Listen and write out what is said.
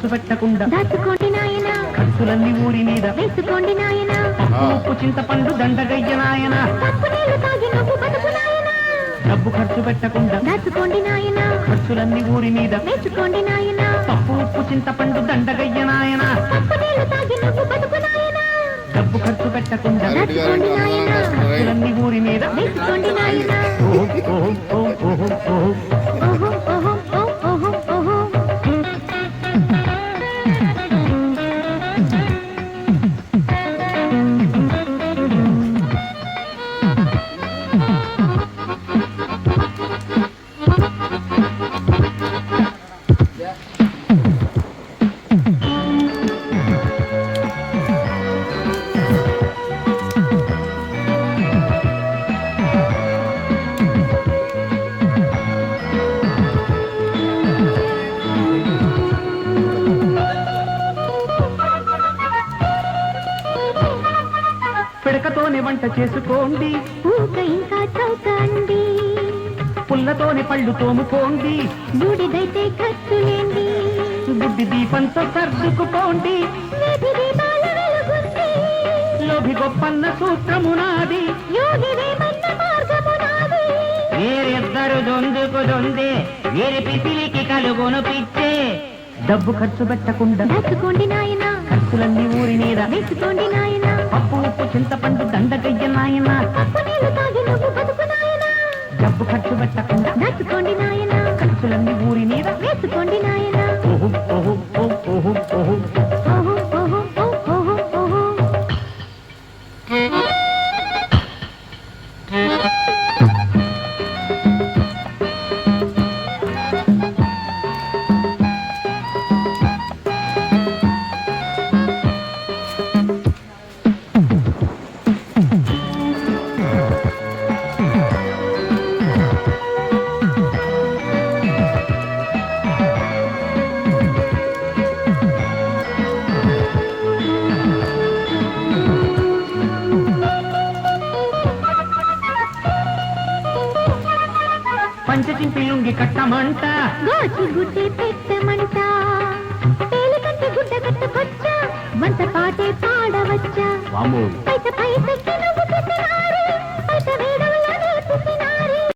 ఖర్చు పెట్టకుండా దాచుకోండి నాయనా, ఖర్చులన్నీ ఊరి మీద వేసుకోండి నాయనా, ఉప్పు చింతపండు దండగయ్య నాయన. పప్పు నీళ్లు తాగి నువ్వు బతుకు నాయనా, డబ్బు ఖర్చు పెట్టకుండా దాచుకోండి నాయనా, ఖర్చులన్నీ ఊరి మీద వేసుకోండి నాయనా, పప్పు ఉప్పు చింతపండు దండగయ్య నాయన. పప్పు నీళ్లు తాగి నువ్వు బతుకు నాయనా, డబ్బు ఖర్చు పెట్టకుండా దాచుకోండి నాయనా, ఖర్చులన్నీ ఊరి మీద వేసుకోండి నాయనా. ఓహో ఓహో ఓహో ఓహో ఓహో ఓహో ఓహో ఓహో. పిడకతోనే వంట చేసుకోండి, ఊక ఇంకా చౌకండి, పుల్లతోనే పళ్ళు తోముకోండి, బూడిదైతే ఖర్చులేండి, బుద్ధి దీపంతో సర్దుకుపోండి. వీధి దీపాల వెలుగుంది, లోభి గొప్పన్న సూత్రము నాది, యోగి వేమన్న మార్గము నాది. వేరిద్దరు దొందుకు దొందే, వేరి పిసిలికి కలుగును పిచ్చే. డబ్బు ఖర్చు పెట్టకుండా దాచుకోండి నాయనా, ఖర్చులన్నీ ఊరి మీద వేసుకోండి నాయనా, పప్పు ఉప్పు చింతపండు దండగయ్య నాయన. పప్పు నీళ్లు తాగి నువ్వు బతుకు నాయనా, డబ్బు ఖర్చు పెట్టకుండా దాచుకోండి నాయనా, ఖర్చులన్నీ ఊరి మీద వేసుకోండి నాయనా. ఓహో ఓహో ఓహో ఓహో ఓహో ఓహో ఓహో ఓహో ఓహో. పంచచింపి లుంగి కట్టమంట, గోచి గుడ్డే పెట్టమంట, తేలికంటే గుడ్డ కట్టకొచ్చా, వంట పాటే పాడవచ్చా, వామ్మో పైస పైసకి నువ్వు